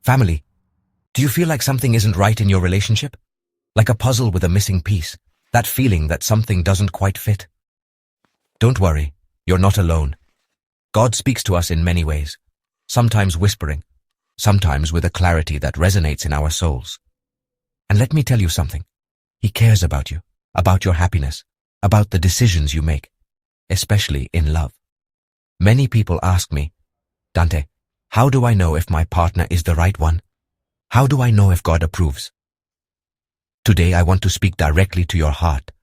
Family. Do you feel like something isn't right in your relationship? Like a puzzle with a missing piece, that feeling that something doesn't quite fit? Don't worry, you're not alone. God speaks to us in many ways, sometimes whispering, sometimes with a clarity that resonates in our souls. And let me tell you something. He cares about you, about your happiness, about the decisions you make, especially in love. Many people ask me, Dante, how do I know if my partner is the right one? How do I know if God approves? Today I want to speak directly to your heart,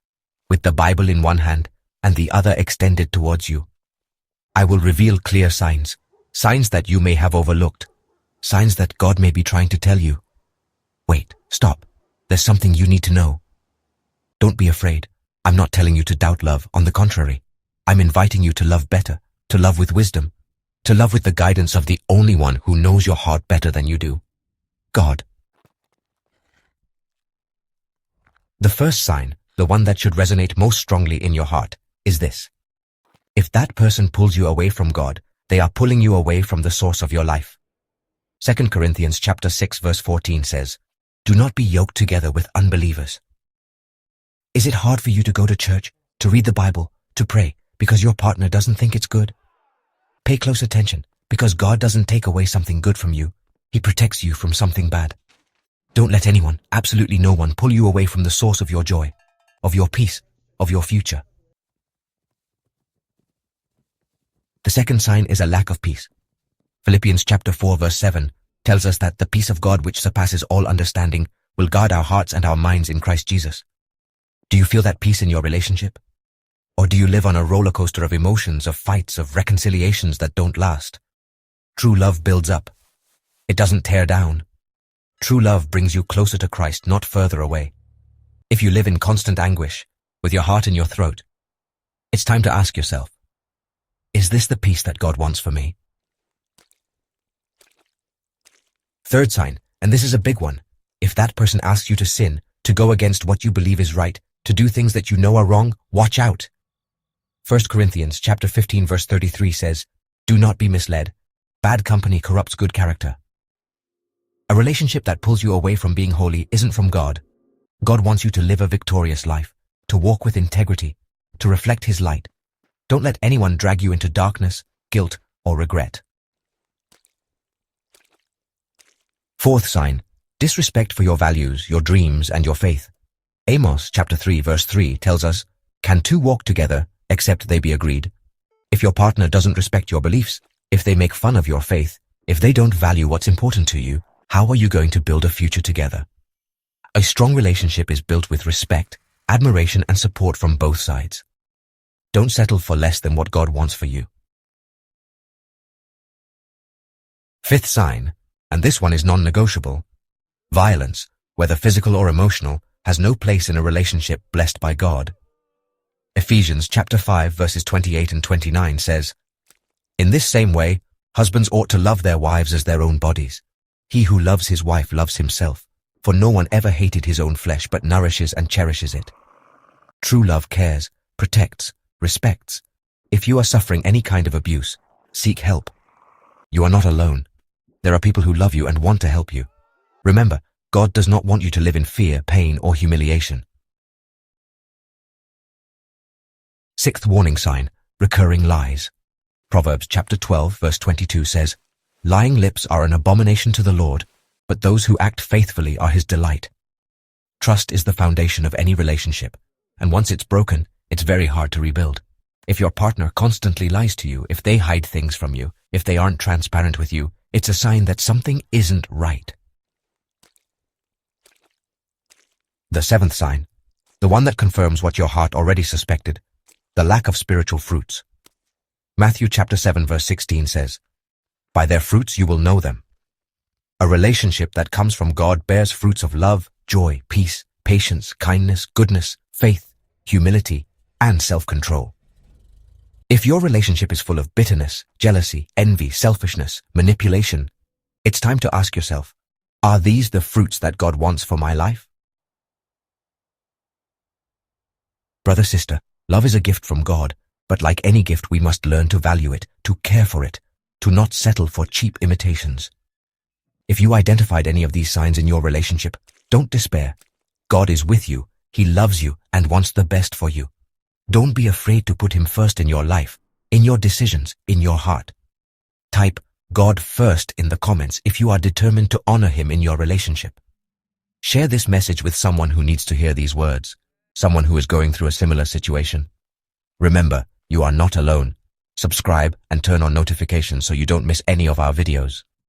with the Bible in one hand and the other extended towards you. I will reveal clear signs, signs that you may have overlooked, signs that God may be trying to tell you. Wait, stop. There's something you need to know. Don't be afraid. I'm not telling you to doubt love. On the contrary, I'm inviting you to love better, to love with wisdom, to love with the guidance of the only one who knows your heart better than you do, God. The first sign, the one that should resonate most strongly in your heart, is this. If that person pulls you away from God, they are pulling you away from the source of your life. 2 Corinthians chapter 6 verse 14 says, "Do not be yoked together with unbelievers." Is it hard for you to go to church, to read the Bible, to pray, because your partner doesn't think it's good? Pay close attention, because God doesn't take away something good from you. He protects you from something bad. Don't let anyone, absolutely no one, pull you away from the source of your joy, of your peace, of your future. The second sign is a lack of peace. Philippians chapter 4 verse 7 tells us that the peace of God which surpasses all understanding will guard our hearts and our minds in Christ Jesus. Do you feel that peace in your relationship? Or do you live on a roller coaster of emotions, of fights, of reconciliations that don't last? True love builds up. It doesn't tear down. True love brings you closer to Christ, not further away. If you live in constant anguish, with your heart in your throat, it's time to ask yourself, is this the peace that God wants for me? Third sign, and this is a big one, if that person asks you to sin, to go against what you believe is right, to do things that you know are wrong, watch out. 1 Corinthians chapter 15 verse 33 says, "Do not be misled. Bad company corrupts good character." A relationship that pulls you away from being holy isn't from God. God wants you to live a victorious life, to walk with integrity, to reflect His light. Don't let anyone drag you into darkness, guilt, or regret. Fourth sign, disrespect for your values, your dreams, and your faith. Amos chapter 3 verse 3 tells us, "Can two walk together except they be agreed?" If your partner doesn't respect your beliefs, if they make fun of your faith, if they don't value what's important to you, how are you going to build a future together? A strong relationship is built with respect, admiration, and support from both sides. Don't settle for less than what God wants for you. Fifth sign, and this one is non-negotiable, violence, whether physical or emotional, has no place in a relationship blessed by God. Ephesians chapter 5 verses 28 and 29 says, "In this same way, husbands ought to love their wives as their own bodies. He who loves his wife loves himself, for no one ever hated his own flesh but nourishes and cherishes it." True love cares, protects, respects. If you are suffering any kind of abuse, seek help. You are not alone. There are people who love you and want to help you. Remember, God does not want you to live in fear, pain, or humiliation. Sixth warning sign, recurring lies. Proverbs chapter 12 verse 22 says, "Lying lips are an abomination to the Lord, but those who act faithfully are His delight." Trust is the foundation of any relationship, and once it's broken, it's very hard to rebuild. If your partner constantly lies to you, if they hide things from you, if they aren't transparent with you, it's a sign that something isn't right. The seventh sign, the one that confirms what your heart already suspected, the lack of spiritual fruits. Matthew chapter 7 verse 16 says, "By their fruits you will know them." A relationship that comes from God bears fruits of love, joy, peace, patience, kindness, goodness, faith, humility, and self-control. If your relationship is full of bitterness, jealousy, envy, selfishness, manipulation, it's time to ask yourself, are these the fruits that God wants for my life? Brother, sister, love is a gift from God, but like any gift we must learn to value it, to care for it, to not settle for cheap imitations. If you identified any of these signs in your relationship, don't despair. God is with you, He loves you and wants the best for you. Don't be afraid to put Him first in your life, in your decisions, in your heart. Type God first in the comments if you are determined to honor Him in your relationship. Share this message with someone who needs to hear these words, someone who is going through a similar situation. Remember, you are not alone. Subscribe and turn on notifications so you don't miss any of our videos.